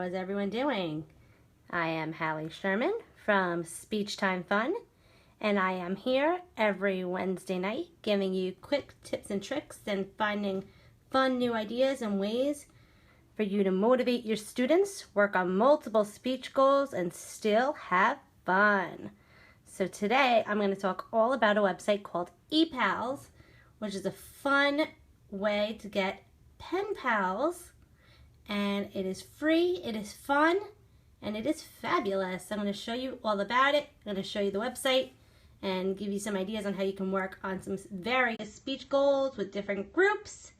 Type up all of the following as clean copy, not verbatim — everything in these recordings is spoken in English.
How's everyone doing? I am Hallie Sherman from Speech Time Fun, and I am here every Wednesday night giving you quick tips and tricks and finding fun new ideas and ways for you to motivate your students, work on multiple speech goals, and still have fun. So today I'm going to talk all about a website called ePals, which is a fun way to get pen pals. And it is free, it is fun, and it is fabulous. I'm going to show you all about it. I'm going to show you the website and give you some ideas on how you can work on some various speech goals with different groups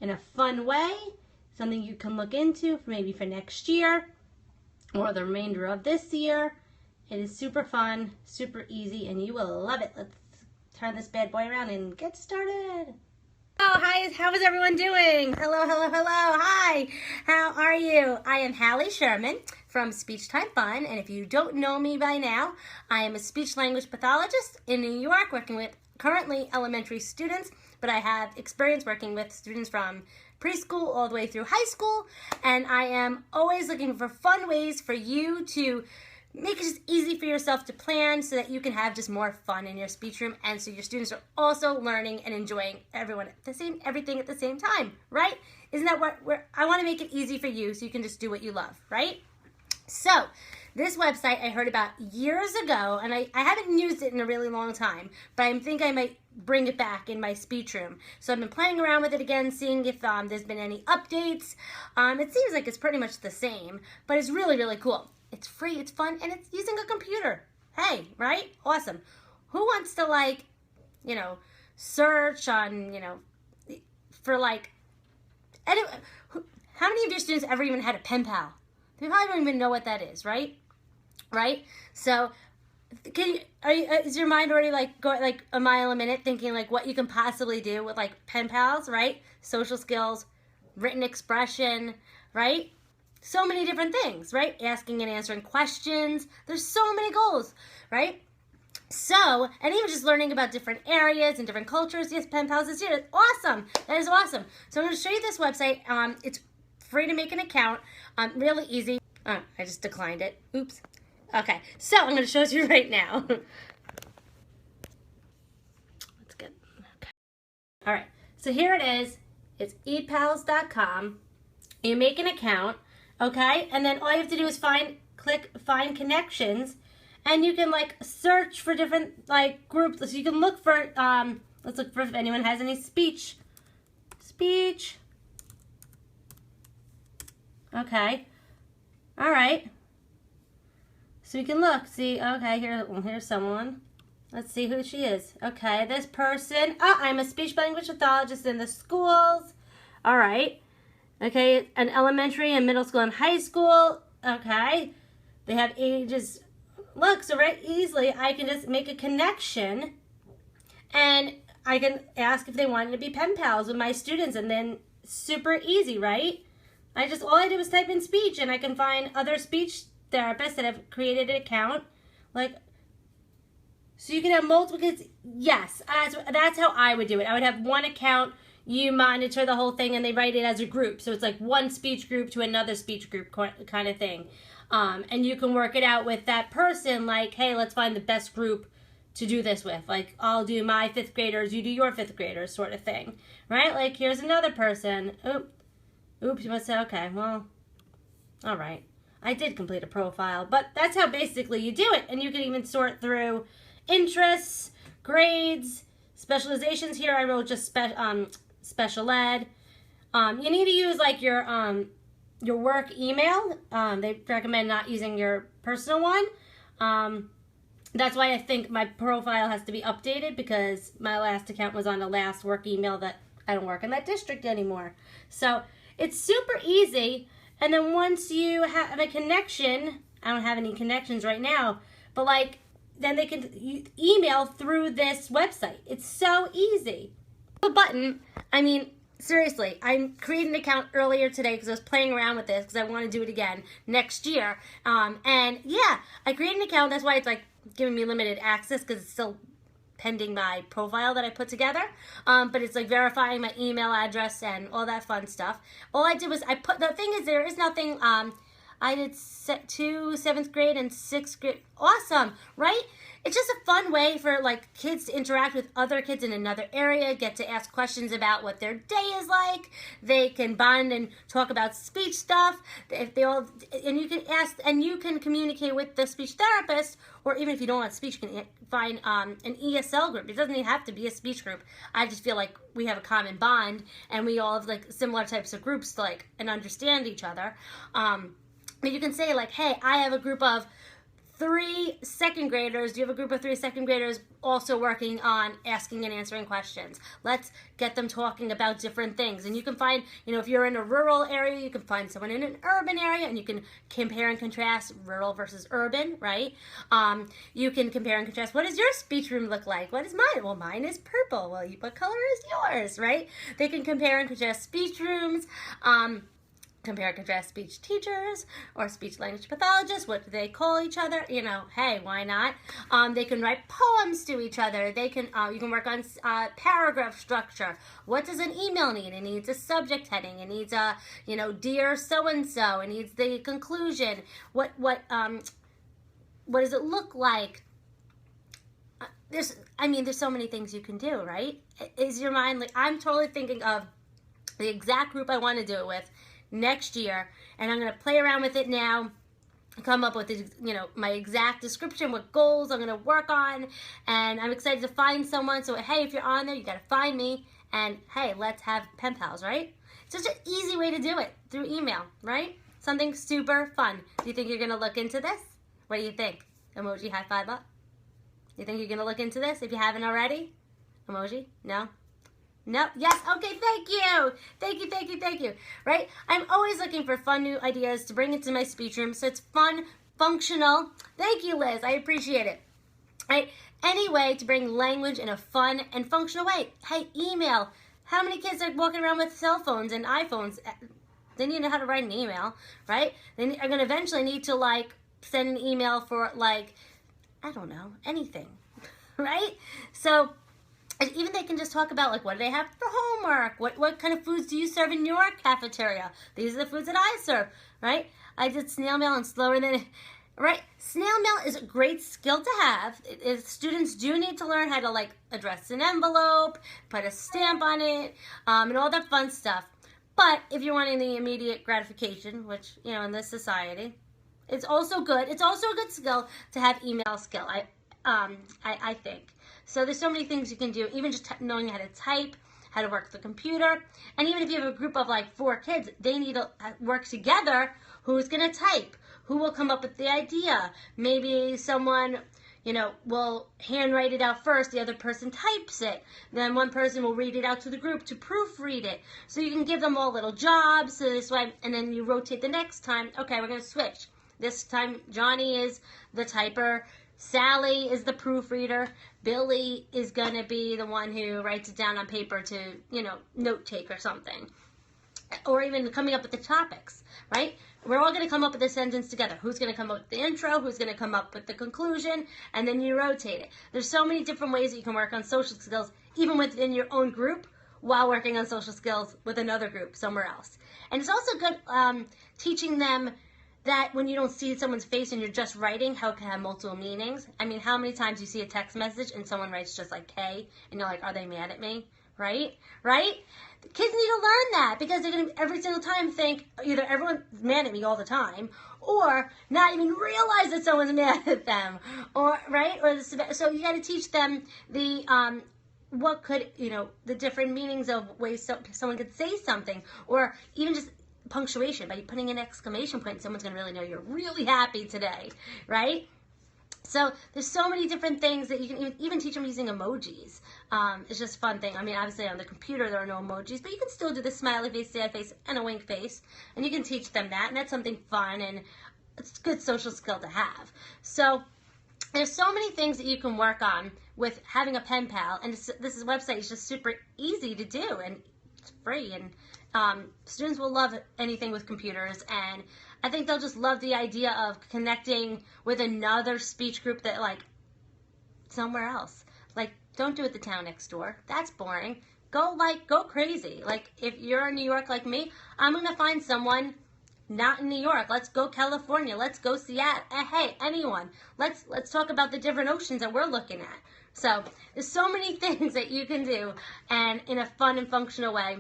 in a fun way. Something you can look into for maybe for next year or the remainder of this year. It is super fun, super easy, and you will love it. Let's turn this bad boy around and get started. Oh, hi, how is everyone doing? Hello, hi, how are you? I am Hallie Sherman from Speech Time Fun, and if you don't know me by now, I am a speech language pathologist in New York working with currently elementary students, but I have experience working with students from preschool all the way through high school, and I am always looking for fun ways for you to make it just easy for yourself to plan so that you can have just more fun in your speech room, and so your students are also learning and enjoying everything at the same time, right? Isn't that what I want to make it easy for you so you can just do what you love, right? So this website I heard about years ago, and I haven't used it in a really long time, but I think I might bring it back in my speech room. So I've been playing around with it again, seeing if there's been any updates. It seems like it's pretty much the same, but it's really, really cool. It's free, it's fun, and it's using a computer. Hey, right? Awesome. Who wants to search on, for how many of your students ever even had a pen pal? They probably don't even know what that is, right? Right? So, is your mind already going a mile a minute thinking what you can possibly do with pen pals, right? Social skills, written expression, right? So many different things, right? Asking and answering questions. There's so many goals, right? So, and even just learning about different areas and different cultures. Yes, pen pals is here. It's awesome. That is awesome. So I'm going to show you this website. It's free to make an account. Really easy. I just declined it. Oops. Okay, so I'm going to show it to you right now. Let's get, okay. All right, so here it is. It's epals.com. You make an account. Okay, and then all you have to do is click find connections, and you can search for different groups. So you can look for let's look for if anyone has any speech. Okay, all right. So you can look, see. Okay, here's someone. Let's see who she is. Okay, this person. Oh, I'm a speech language pathologist in the schools. All right. Okay, an elementary and middle school and high school. Okay, they have ages. Look, so right easily I can just make a connection, and I can ask if they wanted to be pen pals with my students, and then super easy, right? All I did was type in speech, and I can find other speech therapists that have created an account, so you can have multiple kids. Yes, that's how I would do it. I would have one account. You monitor the whole thing, and they write it as a group. So it's one speech group to another speech group kind of thing. And you can work it out with that person, hey, let's find the best group to do this with. I'll do my 5th graders, you do your 5th graders sort of thing. Right? Here's another person. Oops, you must say, okay, well, all right. I did complete a profile, but that's how basically you do it. And you can even sort through interests, grades, specializations. Here I wrote just special ed. You need to use your work email. They recommend not using your personal one. That's why I think my profile has to be updated, because my last account was on the last work email that I don't work in that district anymore. So it's super easy. And then once you have a connection, I don't have any connections right now, but then they can email through this website. It's so easy. A button, seriously, I created an account earlier today because I was playing around with this because I want to do it again next year. And yeah, I created an account. That's why it's giving me limited access, because it's still pending my profile that I put together. But it's verifying my email address and all that fun stuff. All I did was the thing is there is nothing I did 2 7th grade and 6th grade. Awesome, right? It's just a fun way for like kids to interact with other kids in another area, get to ask questions about what their day is like. They can bond and talk about speech stuff. If they all, and you can ask, and you can communicate with the speech therapist, or even if you don't want speech, you can find an ESL group. It doesn't even have to be a speech group. I just feel like we have a common bond, and we all have like similar types of groups to like and understand each other. But you can say like, hey, I have a group of 3 second graders. Do you have a group of 3 second graders also working on asking and answering questions? Let's get them talking about different things. And you can find, you know, if you're in a rural area, you can find someone in an urban area, and you can compare and contrast rural versus urban, right? You can compare and contrast. What does your speech room look like? What is mine? Well, mine is purple. Well, what color is yours, right? They can compare and contrast speech rooms. Compare and contrast speech teachers or speech language pathologists. What do they call each other? You know, hey, why not? They can write poems to each other. They can, you can work on paragraph structure. What does an email need? It needs a subject heading. It needs a, you know, dear so-and-so. It needs the conclusion. What does it look like? There's so many things you can do, right? Is your mind, like, I'm totally thinking of the exact group I want to do it with next year, and I'm going to play around with it now, come up with, you know, my exact description, what goals I'm going to work on, and I'm excited to find someone. So hey, if you're on there, you got to find me, and hey, let's have pen pals, right? It's just an easy way to do it through email, right? Something super fun. Do you think you're going to look into this? What do you think? Emoji high five up. You think you're going to look into this if you haven't already? Emoji? No? No? Yes? Okay, thank you. Thank you, thank you, thank you. Right? I'm always looking for fun new ideas to bring into my speech room so it's fun, functional. Thank you, Liz. I appreciate it. Right? Any way to bring language in a fun and functional way. Hey, email. How many kids are walking around with cell phones and iPhones? They need to know how to write an email, right? They are going to eventually need to, like, send an email for, like, I don't know, anything, right? So even they can just talk about, like, what do they have for homework? What kind of foods do you serve in your cafeteria? These are the foods that I serve, right? I did snail mail and slower than, right? Snail mail is a great skill to have. Students do need to learn how to, like, address an envelope, put a stamp on it, and all that fun stuff. But if you're wanting the immediate gratification, which, you know, in this society, it's also good. It's also a good skill to have email skill, I think. So there's so many things you can do, even just knowing how to type, how to work the computer. And even if you have a group of like 4 kids, they need to work together. Who's going to type? Who will come up with the idea? Maybe someone, you know, will handwrite it out first. The other person types it. Then one person will read it out to the group to proofread it. So you can give them all little jobs. So this way, and then you rotate the next time. Okay, we're going to switch. This time, Johnny is the typer. Sally is the proofreader. Billy is going to be the one who writes it down on paper to, you know, note take or something. Or even coming up with the topics, right? We're all going to come up with a sentence together. Who's going to come up with the intro? Who's going to come up with the conclusion? And then you rotate it. There's so many different ways that you can work on social skills, even within your own group, while working on social skills with another group somewhere else. And it's also good teaching them that when you don't see someone's face and you're just writing, how it can have multiple meanings. I mean, how many times you see a text message and someone writes just like K, and you're like, are they mad at me? Right? Right? The kids need to learn that, because they're going to every single time think either everyone's mad at me all the time, or not even realize that someone's mad at them, or right? Or so you got to teach them the what could, you know, the different meanings of ways someone could say something, or even just punctuation. By putting an exclamation point, someone's going to really know you're really happy today, right? So there's so many different things that you can even teach them using emojis. It's just a fun thing. I mean, obviously on the computer there are no emojis, but you can still do the smiley face, sad face, and a wink face, and you can teach them that, and that's something fun, and it's a good social skill to have. So there's so many things that you can work on with having a pen pal, and this website is just super easy to do, and it's free, and students will love anything with computers, and I think they'll just love the idea of connecting with another speech group that, like, somewhere else. Like, don't do it the town next door. That's boring. Go crazy. Like, if you're in New York like me, I'm going to find someone not in New York. Let's go California. Let's go Seattle. Hey, anyone. Let's talk about the different oceans that we're looking at. So there's so many things that you can do, and in a fun and functional way,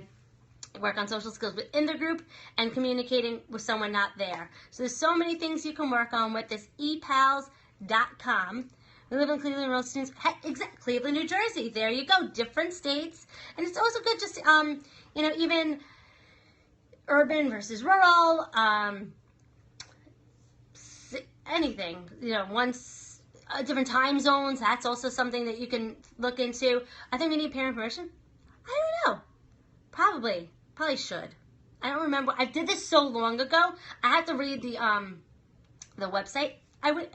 work on social skills within the group and communicating with someone not there. So there's so many things you can work on with this epals.com. We live in Cleveland, Road students. Exactly, Cleveland, New Jersey. There you go. Different states, and it's also good just even urban versus rural, anything. Once different time zones. That's also something that you can look into. I think we need parent permission. I don't know. Probably should. I don't remember. I did this so long ago. I had to read the website. I would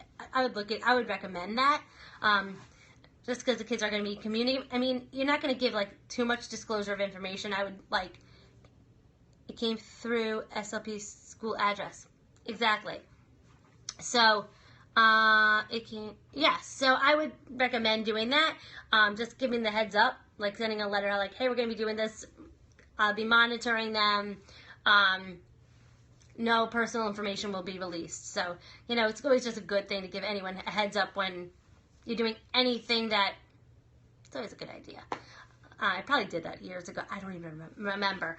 recommend that. Just because the kids are going to be communicating. I mean, you're not going to give like too much disclosure of information. It came through SLP's school address. Exactly. So so I would recommend doing that. Just giving the heads up, like sending a letter like, hey, we're going to be doing this. I'll be monitoring them. No personal information will be released. So, it's always just a good thing to give anyone a heads up when you're doing anything it's always a good idea. I probably did that years ago. I don't even remember.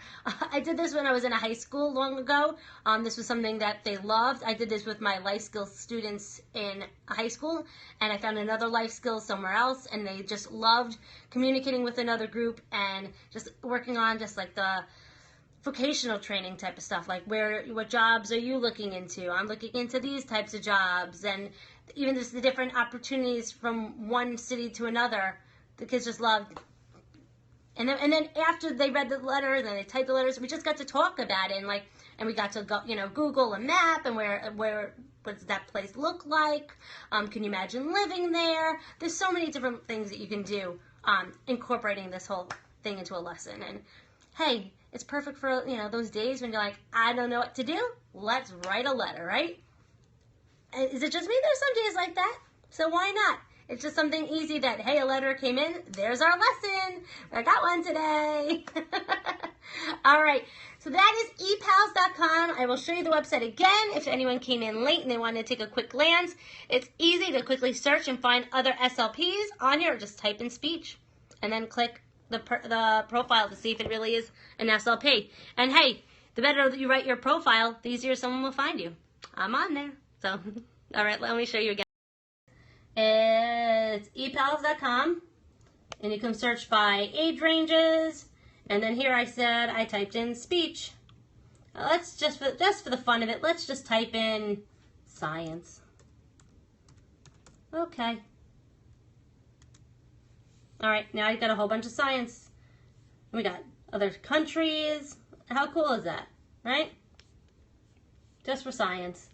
I did this when I was in a high school long ago. This was something that they loved. I did this with my life skills students in high school, and I found another life skill somewhere else, and they just loved communicating with another group and just working on just like the vocational training type of stuff, like what jobs are you looking into? I'm looking into these types of jobs, and even just the different opportunities from one city to another. The kids just loved. And then after they read the letters and they typed the letters, we just got to talk about it, and we got to go, Google a map and what does that place look like? Can you imagine living there? There's so many different things that you can do, incorporating this whole thing into a lesson. And hey, it's perfect for those days when you're like, I don't know what to do. Let's write a letter, right? Is it just me? There's some days like that, so why not? It's just something easy that, hey, a letter came in. There's our lesson. I got one today. All right. So that is epals.com. I will show you the website again if anyone came in late and they want to take a quick glance. It's easy to quickly search and find other SLPs on here. Just type in speech and then click the profile to see if it really is an SLP. And hey, the better that you write your profile, the easier someone will find you. I'm on there. So, all right, let me show you again. It's epals.com, and you can search by age ranges, and then here I typed in speech. Let's just for the fun of it, let's just type in science. Okay. All right, now I got a whole bunch of science. We got other countries. How cool is that, right? Just for science.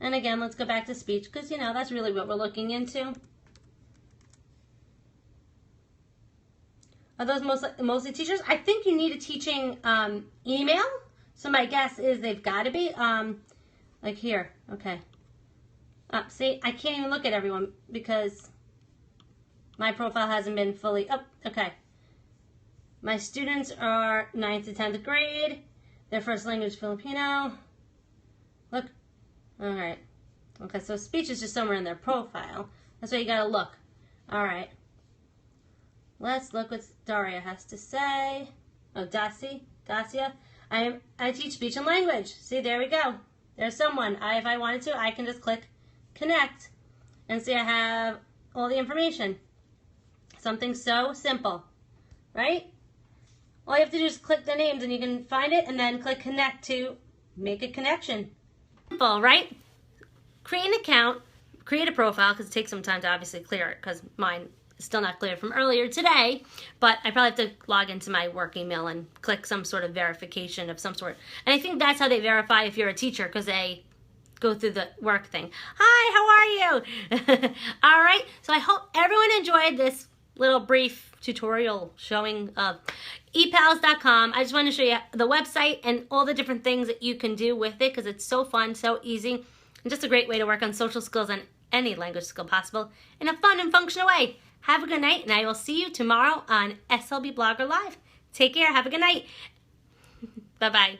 And again, let's go back to speech because, that's really what we're looking into. Are those mostly teachers? I think you need a teaching email. So my guess is they've got to be. Like here. Okay. See, I can't even look at everyone because my profile hasn't been fully up. Okay. My students are 9th to 10th grade. Their first language Filipino. Look. All right. Okay, so speech is just somewhere in their profile. That's why you gotta look. All right. Let's look what Daria has to say. Oh, Dacia. I teach speech and language. See, there we go. There's someone. If I wanted to, I can just click connect and see I have all the information. Something so simple, right? All you have to do is click the names and you can find it, and then click connect to make a connection. Simple, right? Create an account, create a profile, because it takes some time to obviously clear it, because mine is still not cleared from earlier today, but I probably have to log into my work email and click some sort of verification of some sort. And I think that's how they verify if you're a teacher, because they go through the work thing. Hi, how are you? All right, so I hope everyone enjoyed this little brief tutorial showing of epals.com. I just want to show you the website and all the different things that you can do with it, because it's so fun, so easy, and just a great way to work on social skills on any language skill possible in a fun and functional way. Have a good night, and I will see you tomorrow on SLB Blogger Live. Take care. Have a good night. Bye-bye.